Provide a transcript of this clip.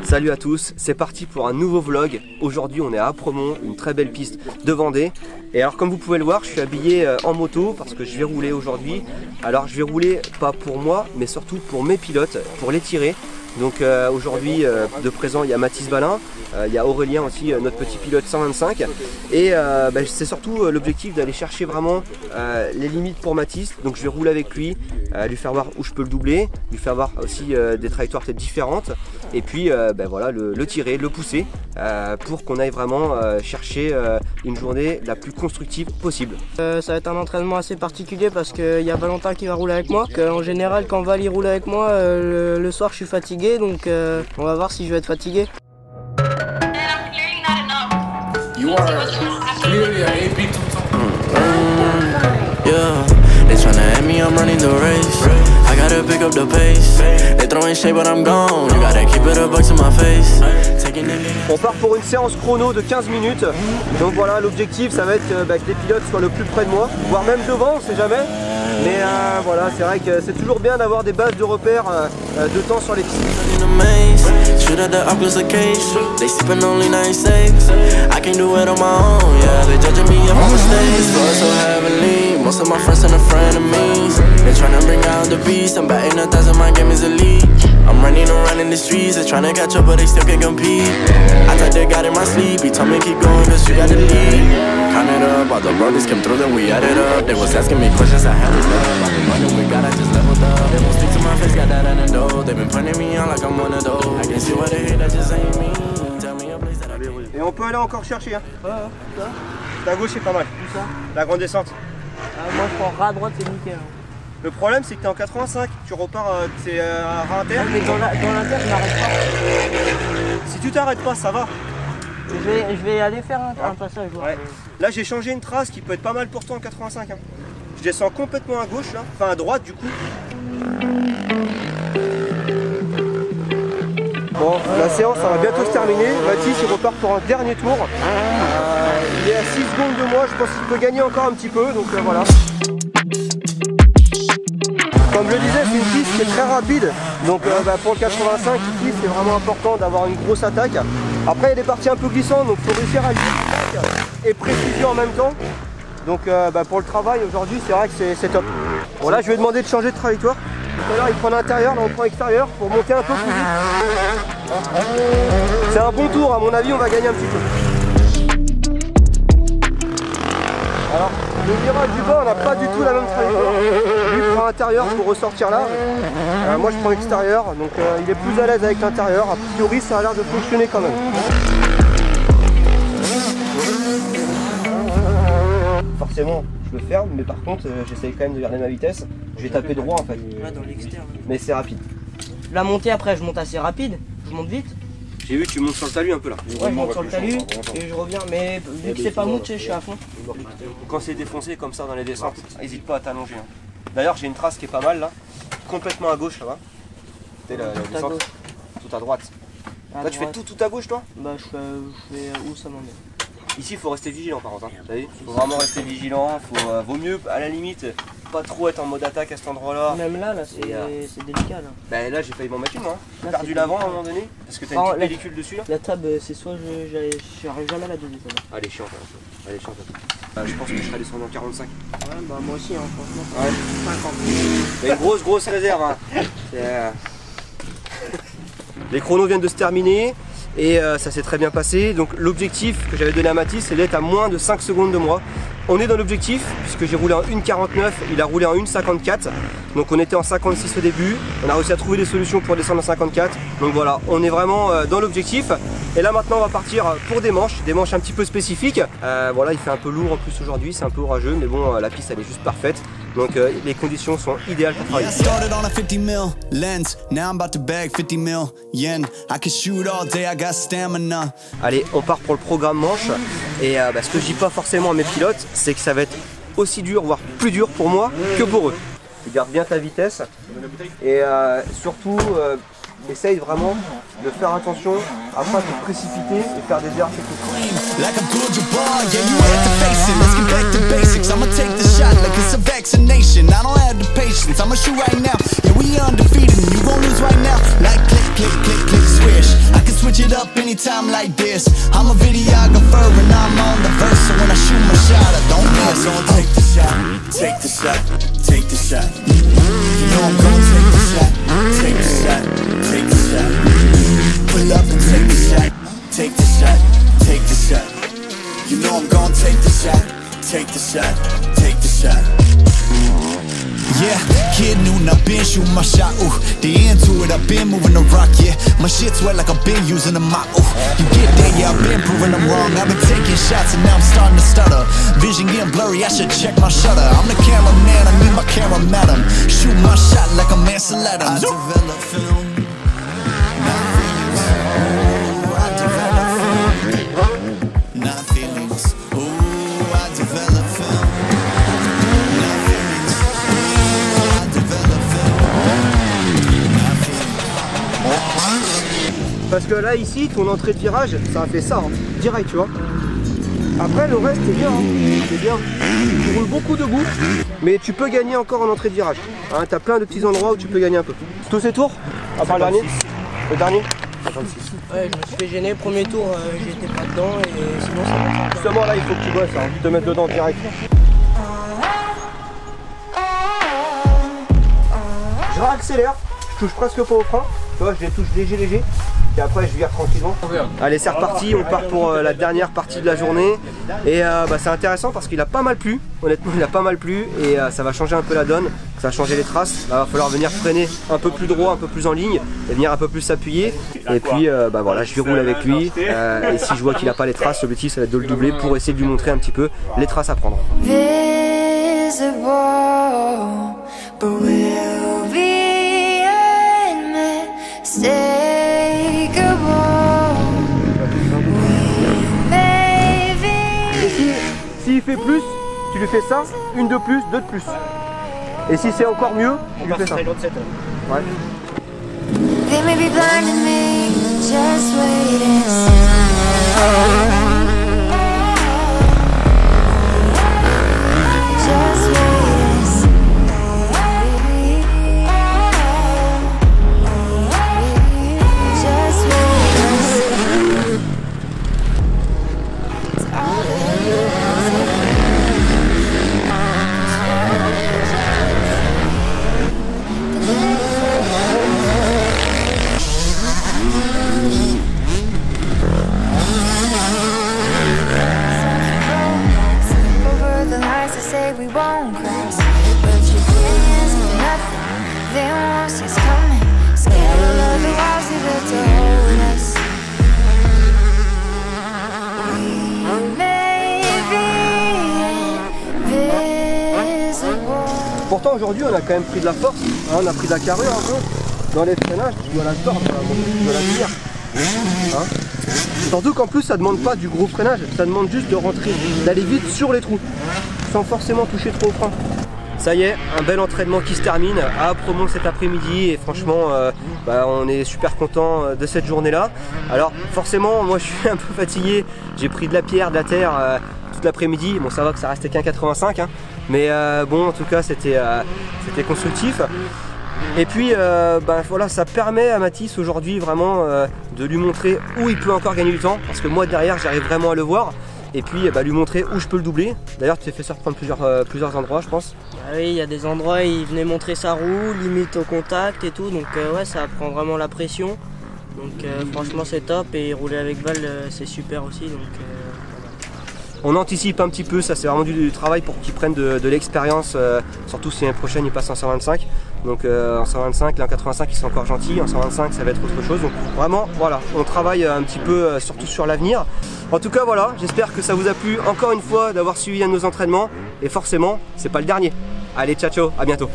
Salut à tous, c'est parti pour un nouveau vlog. Aujourd'hui on est à Apremont, une très belle piste de Vendée. Et alors comme vous pouvez le voir, je suis habillé en moto parce que je vais rouler aujourd'hui. Alors je vais rouler pas pour moi, mais surtout pour mes pilotes, pour les tirer. Donc aujourd'hui de présent il y a Mathis Balin, il y a Aurélien aussi, notre petit pilote 125. Et c'est surtout l'objectif d'aller chercher vraiment les limites pour Mathis. Donc je vais rouler avec lui, lui faire voir où je peux le doubler, lui faire voir aussi des trajectoires peut-être différentes. Et puis voilà, le tirer, le pousser pour qu'on aille vraiment chercher une journée la plus constructive possible. Ça va être un entraînement assez particulier parce qu'il y a Valentin qui va rouler avec moi. En général quand Val y roule avec moi, le soir je suis fatigué. Donc on va voir si je vais être fatigué. On part pour une séance chrono de 15 minutes. Donc voilà, l'objectif ça va être que les pilotes soient le plus près de moi, voire même devant, on sait jamais. Mais voilà, c'est vrai que c'est toujours bien d'avoir des bases de repères de temps sur les pistes. Most of my friends and a friend of me. They're trying to bring out the beast. I'm batting 1,000, my game is elite. I'm running around in the streets. They're trying to catch up, but they still can't compete. I thought they got in my sleep. He told me keep going, cause we got the lead. Count it up, all the brothers came through, then we added up. They was asking me questions, I had it up. I've been running with God, I just leveled up. They won't speak to my face, got that antidote. They've been putting me on like I'm one of those. I can see what they hate, that just ain't me. Tell me a place that I can't. Et on peut aller encore chercher, hein. Ça. La gauche c'est pas mal. Où ça? La grande descente. Moi je prends ras à droite, c'est nickel. Le problème c'est que t'es en 85, tu repars c'est ras inter. Mais dans l'inter je m'arrête pas. Si tu t'arrêtes pas ça va. Je vais aller faire un passage. Ouais. Là j'ai changé une trace qui peut être pas mal pour toi en 85. Hein. Je descends complètement à gauche là, enfin à droite du coup. Bon, la séance ça va bientôt se terminer. Mathis il repart pour un dernier tour. Il est à 6 secondes de moi, je pense qu'il peut gagner encore un petit peu, donc voilà. Comme je le disais, c'est une piste qui est très rapide, donc pour le 85 ici c'est vraiment important d'avoir une grosse attaque. Après il y a des parties un peu glissantes, donc il faut réussir à lier attaque et précision en même temps. Donc pour le travail aujourd'hui c'est vrai que c'est top. Bon là je lui ai demandé de changer de trajectoire. Tout à l'heure il prend l'intérieur, là on prend l'extérieur pour monter un peu plus vite. C'est un bon tour, à mon avis on va gagner un petit peu. Alors, le virage du bas, on n'a pas du tout la même trajectoire. Lui prend l'intérieur pour ressortir là. Moi je prends l'extérieur, donc il est plus à l'aise avec l'intérieur. A priori ça a l'air de fonctionner quand même. Forcément, je le ferme, mais par contre j'essaye quand même de garder ma vitesse. Je vais taper droit en fait. Là dans l'externe. Mais c'est rapide. La montée après je monte assez rapide, je monte vite. J'ai vu tu montes sur le talus un peu là. Ouais, je monte sur le talus et je reviens, mais vu que c'est pas monté, je suis à fond. Quand c'est défoncé comme ça dans les descentes, n'hésite pas à t'allonger. Hein. D'ailleurs j'ai une trace qui est pas mal là, complètement à gauche là-bas. Tu sais la descente, tout à droite. Là tu fais tout à gauche toi? Bah je fais où ça m'en est. Ici il faut rester vigilant par contre, hein. T'as vu? Faut vraiment rester vigilant, vaut mieux à la limite pas trop être en mode attaque à cet endroit là. Même là c'est délicat là. Bah là j'ai failli m'en mettre une moi. J'ai perdu l'avant à un moment donné, parce que t'as une petite pellicule dessus là. La table c'est soit j'arrive jamais à la donner ça. Elle est chiante, elle est chiante. Je pense que je serais descendu en 45. Ouais bah moi aussi hein, franchement. Ouais. 50. Mais une grosse réserve hein. Les chronos viennent de se terminer. Et ça s'est très bien passé. Donc l'objectif que j'avais donné à Mathis, c'est d'être à moins de 5 secondes de moi. On est dans l'objectif, puisque j'ai roulé en 1,49, il a roulé en 1,54. Donc on était en 56 au début. On a réussi à trouver des solutions pour descendre en 54. Donc voilà, on est vraiment dans l'objectif. Et là maintenant on va partir pour des manches un petit peu spécifiques. Voilà, il fait un peu lourd en plus aujourd'hui, c'est un peu orageux, mais bon, la piste elle est juste parfaite. Donc les conditions sont idéales pour travailler. Allez, on part pour le programme manche. Et ce que je dis pas forcément à mes pilotes, c'est que ça va être aussi dur, voire plus dur pour moi que pour eux. Tu gardes bien ta vitesse et surtout essaye vraiment de faire attention à pas te précipiter et faire des erreurs techniques. anytime like this. I'm a videographer and I'm on the verse, so when I shoot my shot, I don't miss. I'm gonna take the shot, take the shot, take the shot. You know I'm gonna take the shot, take the shot, take the shot. Pull up and take the shot, take the shot, take the shot. You know I'm gonna take the shot, take the shot, take the shot. Yeah, kid noon, I've been shooting my shot, ooh. The into it, I've been moving the rock, yeah. My shit's wet like I've been using a mop, ooh. You get there, yeah, I've been proving them wrong. I've been taking shots and now I'm starting to stutter. Vision getting blurry, I should check my shutter. I'm the cameraman, I need my camera madam. Shoot my shot like a Mansell Adams. I develop film. Parce que là ici, ton entrée de virage, ça a fait ça, hein, direct, tu vois. Après le reste c'est bien, hein, c'est bien. Tu roules beaucoup debout, mais tu peux gagner encore en entrée de virage. Hein, t'as plein de petits endroits où tu peux gagner un peu. Tous ces tours, à part le dernier. Le dernier 56. Ouais, je me suis fait gêner, premier tour j'étais pas dedans et sinon ça va. Justement là il faut que tu bosses, hein, te mettre dedans direct. Je réaccélère, je touche presque pas au frein, tu vois, je les touche léger. Et après je vire tranquillement. Allez c'est reparti, on part pour la dernière partie de la journée. Et c'est intéressant parce qu'il a pas mal plu. Honnêtement il a pas mal plu et ça va changer un peu la donne. Ça va changer les traces. Là, il va falloir venir freiner un peu plus droit, un peu plus en ligne et venir un peu plus s'appuyer. Et puis voilà, je vais rouler avec lui. Et si je vois qu'il n'a pas les traces, l'objectif ça va être de le doubler pour essayer de lui montrer un petit peu les traces à prendre. S'il fait plus, tu lui fais ça, une de plus, deux de plus. Et si c'est encore mieux, tu lui fais ça. Ouais. They may be blinding me, just wait and see. Pourtant aujourd'hui on a quand même pris de la force, hein, on a pris de la carrure un peu dans les freinages, tu dois la tordre, tu dois la tenir. Hein. Surtout qu'en plus ça demande pas du gros freinage, ça demande juste de rentrer, d'aller vite sur les trous, sans forcément toucher trop au frein. Ça y est, un bel entraînement qui se termine à Apremont cet après-midi et franchement on est super content de cette journée là. Alors forcément moi je suis un peu fatigué, j'ai pris de la pierre, de la terre toute l'après-midi, bon ça va que ça restait qu'un 85 hein. Mais bon en tout cas c'était constructif. Et puis voilà, ça permet à Mathis aujourd'hui vraiment de lui montrer où il peut encore gagner du temps, parce que moi derrière j'arrive vraiment à le voir. Et puis lui montrer où je peux le doubler. D'ailleurs tu t'es fait surprendre plusieurs endroits je pense. Ah oui, il y a des endroits où il venait montrer sa roue, limite au contact et tout, donc ouais ça prend vraiment la pression. Donc franchement c'est top et rouler avec Val c'est super aussi. Donc, on anticipe un petit peu, ça c'est vraiment du travail pour qu'ils prennent de l'expérience, surtout si l'année prochaine ils passent en 125. Donc en 125, là en 85 ils sont encore gentils, en 125 ça va être autre chose. Donc vraiment voilà, on travaille un petit peu surtout sur l'avenir. En tout cas voilà, j'espère que ça vous a plu encore une fois d'avoir suivi un de nos entraînements. Et forcément, c'est pas le dernier. Allez ciao ciao, à bientôt.